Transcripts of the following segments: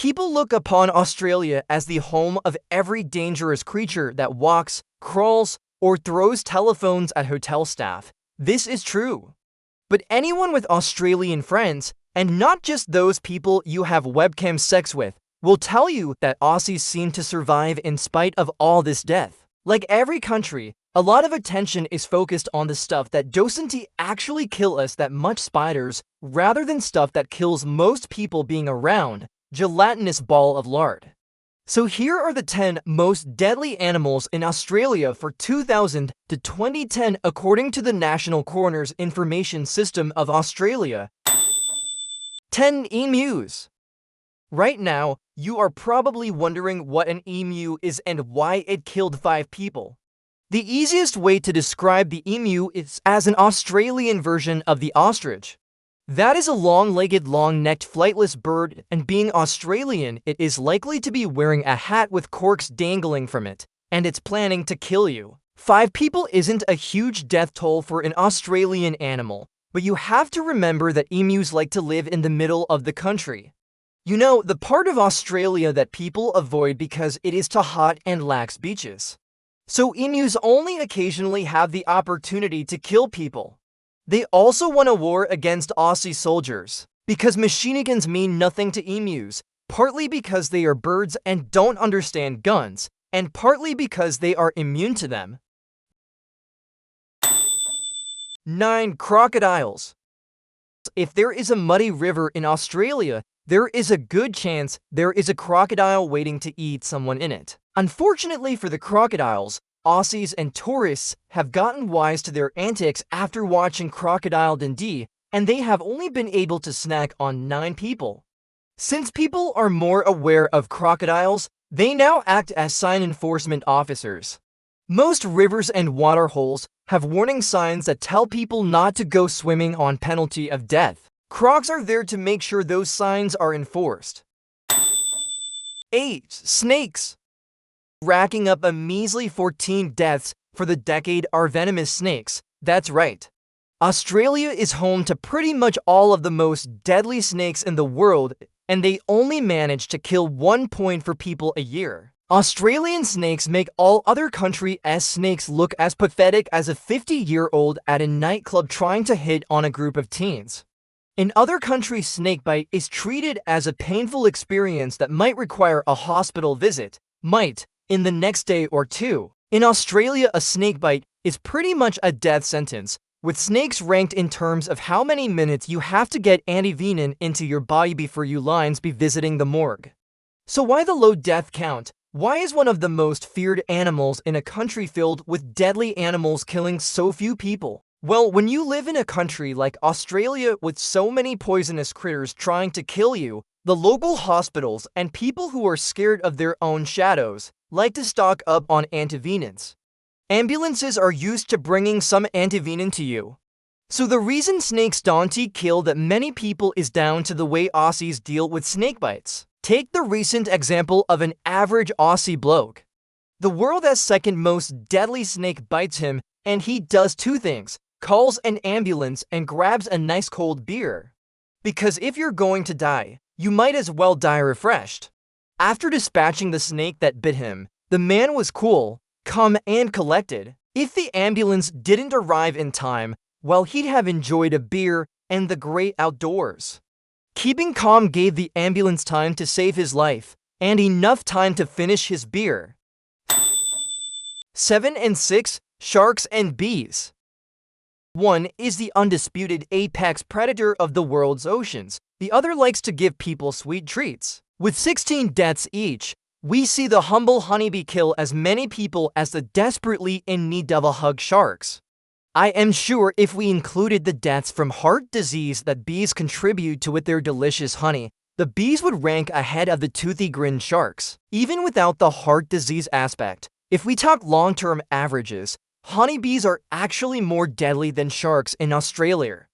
People look upon Australia as the home of every dangerous creature that walks, crawls, or throws telephones at hotel staff. This is true. But anyone with Australian friends, and not just those people you have webcam sex with, will tell you that Aussies seem to survive in spite of all this death. Like every country, a lot of attention is focused on the stuff that doesn't actually kill us that much, spiders, rather than stuff that kills most people being around, gelatinous ball of lard. So here are the 10 most deadly animals in Australia for 2000 to 2010 according to the National Coroner's Information System of Australia. 10 Emus. Right now, you are probably wondering what an emu is and why it killed 5 people. The easiest way to describe the emu is as an Australian version of the ostrich. That is a long-legged, long-necked, flightless bird, and being Australian, it is likely to be wearing a hat with corks dangling from it, and it's planning to kill you. 5 people isn't a huge death toll for an Australian animal, but you have to remember that emus like to live in the middle of the country. You know, the part of Australia that people avoid because it is too hot and lacks beaches. So emus only occasionally have the opportunity to kill people. They also won a war against Aussie soldiers, because machine guns mean nothing to emus, partly because they are birds and don't understand guns, and partly because they are immune to them. 9. Crocodiles. If there is a muddy river in Australia, there is a good chance there is a crocodile waiting to eat someone in it. Unfortunately for the crocodiles, Aussies and tourists have gotten wise to their antics after watching Crocodile Dundee, and they have only been able to snack on 9 people. Since people are more aware of crocodiles, they now act as sign enforcement officers. Most rivers and waterholes have warning signs that tell people not to go swimming on penalty of death. Crocs are there to make sure those signs are enforced. 8. Snakes. Racking up a measly 14 deaths for the decade are venomous snakes. That's right. Australia is home to pretty much all of the most deadly snakes in the world, and they only manage to kill 1 point for people a year. Australian snakes make all other countries' snakes look as pathetic as a 50-year-old at a nightclub trying to hit on a group of teens. In other countries, snakebite is treated as a painful experience that might require a hospital visit, in the next day or 2. In Australia, a snakebite is pretty much a death sentence, with snakes ranked in terms of how many minutes you have to get antivenin into your body before you lines be visiting the morgue. So why the low death count? Why is one of the most feared animals in a country filled with deadly animals killing so few people? Well, when you live in a country like Australia with so many poisonous critters trying to kill you, the local hospitals and people who are scared of their own shadows like to stock up on antivenins. Ambulances are used to bringing some antivenin to you. So the reason snakes don't kill that many people is down to the way Aussies deal with snake bites. Take the recent example of an average Aussie bloke. The world's second most deadly snake bites him, and he does 2 things: calls an ambulance and grabs a nice cold beer. Because if you're going to die, you might as well die refreshed. After dispatching the snake that bit him, the man was cool, calm, and collected. If the ambulance didn't arrive in time, well, he'd have enjoyed a beer and the great outdoors. Keeping calm gave the ambulance time to save his life, and enough time to finish his beer. 7 and 6. Sharks and bees. 1 is the undisputed apex predator of the world's oceans. The other likes to give people sweet treats. With 16 deaths each, we see the humble honeybee kill as many people as the desperately in need of a hug sharks. I am sure if we included the deaths from heart disease that bees contribute to with their delicious honey, the bees would rank ahead of the toothy grin sharks. Even without the heart disease aspect, if we talk long-term averages, honeybees are actually more deadly than sharks in Australia.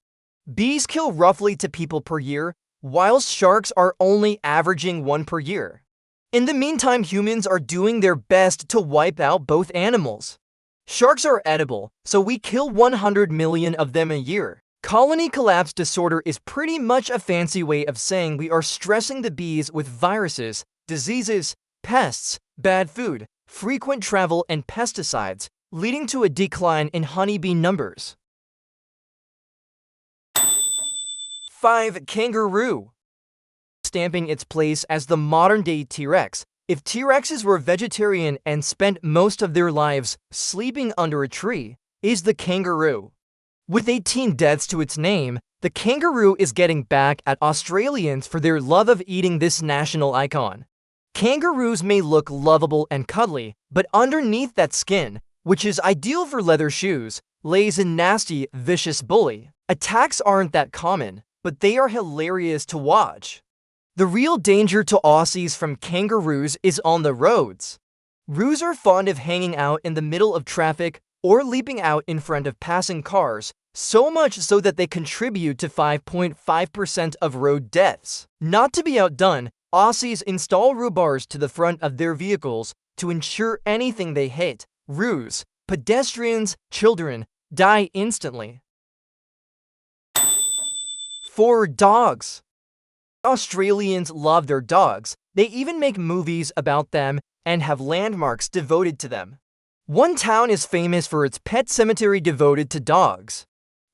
Bees kill roughly 2 people per year, whilst sharks are only averaging 1 per year. In the meantime, humans are doing their best to wipe out both animals. Sharks are edible, so we kill 100 million of them a year. Colony collapse disorder is pretty much a fancy way of saying we are stressing the bees with viruses, diseases, pests, bad food, frequent travel, and pesticides, leading to a decline in honeybee numbers. 5. Kangaroo. Stamping its place as the modern-day T-Rex. If T-Rexes were vegetarian and spent most of their lives sleeping under a tree, is the kangaroo. With 18 deaths to its name, the kangaroo is getting back at Australians for their love of eating this national icon. Kangaroos may look lovable and cuddly, but underneath that skin, which is ideal for leather shoes, lays a nasty, vicious bully. Attacks aren't that common, but they are hilarious to watch. The real danger to Aussies from kangaroos is on the roads. Roos are fond of hanging out in the middle of traffic or leaping out in front of passing cars, so much so that they contribute to 5.5% of road deaths. Not to be outdone, Aussies install roobars to the front of their vehicles to ensure anything they hit, roos, pedestrians, children, die instantly. 4. Dogs. Australians love their dogs. They even make movies about them and have landmarks devoted to them. One town is famous for its pet cemetery devoted to dogs.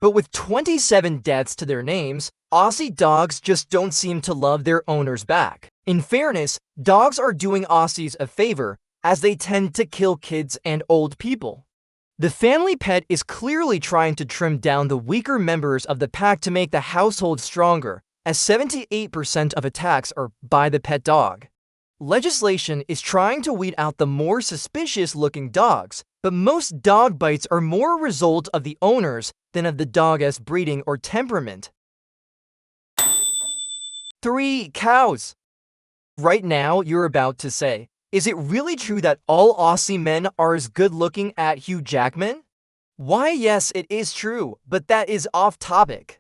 But with 27 deaths to their names, Aussie dogs just don't seem to love their owners back. In fairness, dogs are doing Aussies a favor, as they tend to kill kids and old people. The family pet is clearly trying to trim down the weaker members of the pack to make the household stronger, as 78% of attacks are by the pet dog. Legislation is trying to weed out the more suspicious-looking dogs, but most dog bites are more a result of the owners than of the dog's breeding or temperament. 3. Cows. Right now, you're about to say, is it really true that all Aussie men are as good-looking as Hugh Jackman? Why, yes, it is true, but that is off topic.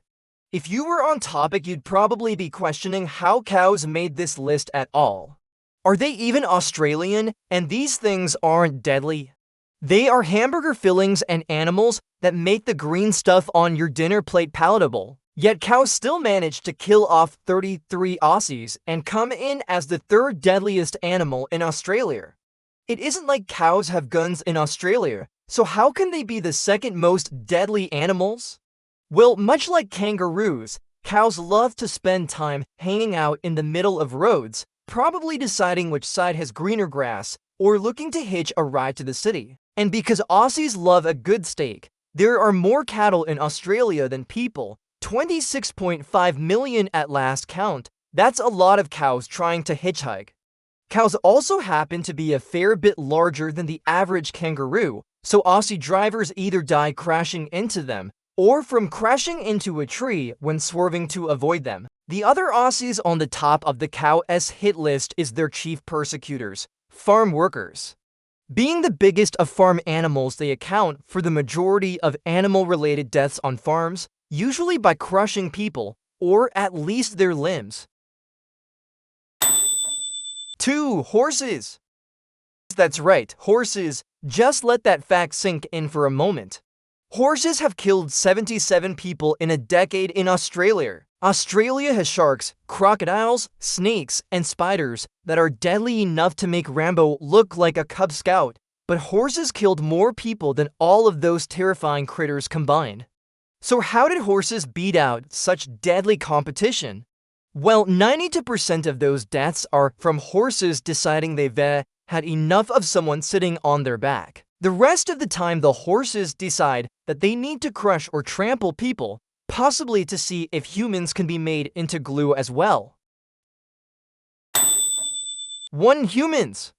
If you were on topic, you'd probably be questioning how cows made this list at all. Are they even Australian? And these things aren't deadly. They are hamburger fillings and animals that make the green stuff on your dinner plate palatable. Yet cows still manage to kill off 33 Aussies and come in as the third deadliest animal in Australia. It isn't like cows have guns in Australia, so how can they be the second most deadly animals? Well, much like kangaroos, cows love to spend time hanging out in the middle of roads, probably deciding which side has greener grass or looking to hitch a ride to the city. And because Aussies love a good steak, there are more cattle in Australia than people, 26.5 million at last count. That's a lot of cows trying to hitchhike. Cows also happen to be a fair bit larger than the average kangaroo, so Aussie drivers either die crashing into them or from crashing into a tree when swerving to avoid them. The other Aussies on the top of the cow's hit list is their chief persecutors, farm workers. Being the biggest of farm animals, they account for the majority of animal-related deaths on farms, usually by crushing people, or at least their limbs. 2. Horses. That's right, horses. Just let that fact sink in for a moment. Horses have killed 77 people in a decade in Australia. Australia has sharks, crocodiles, snakes, and spiders that are deadly enough to make Rambo look like a Cub Scout, but horses killed more people than all of those terrifying critters combined. So how did horses beat out such deadly competition? Well, 92% of those deaths are from horses deciding they've had enough of someone sitting on their back. The rest of the time, the horses decide that they need to crush or trample people, possibly to see if humans can be made into glue as well. 1. Humans.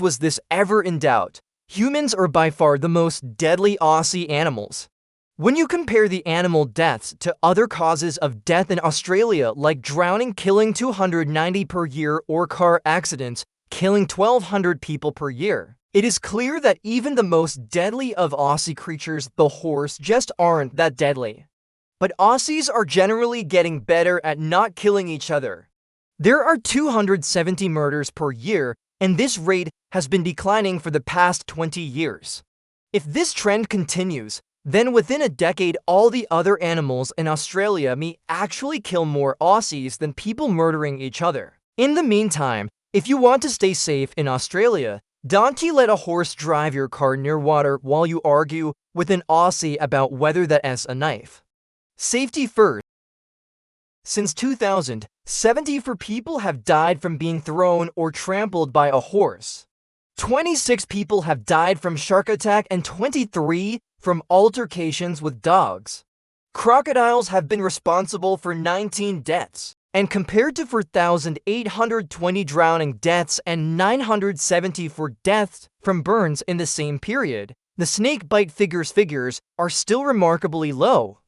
Was this ever in doubt? Humans are by far the most deadly Aussie animals. When you compare the animal deaths to other causes of death in Australia, like drowning killing 290 per year or car accidents killing 1,200 people per year, it is clear that even the most deadly of Aussie creatures, the horse, just aren't that deadly. But Aussies are generally getting better at not killing each other. There are 270 murders per year, and this rate has been declining for the past 20 years. If this trend continues, then within a decade all the other animals in Australia may actually kill more Aussies than people murdering each other. In the meantime, if you want to stay safe in Australia, don't let a horse drive your car near water while you argue with an Aussie about whether that's a knife. Safety first. Since 2000, 74 people have died from being thrown or trampled by a horse. 26 people have died from shark attack and 23 from altercations with dogs. Crocodiles have been responsible for 19 deaths, and compared to 4,820 drowning deaths and 974 deaths from burns in the same period, the snake bite figures are still remarkably low.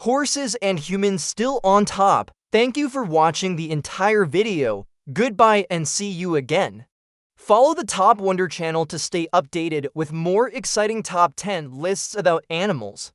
Horses and humans still on top. Thank you for watching the entire video. Goodbye and see you again. Follow the Top Wonder channel to stay updated with more exciting top 10 lists about animals.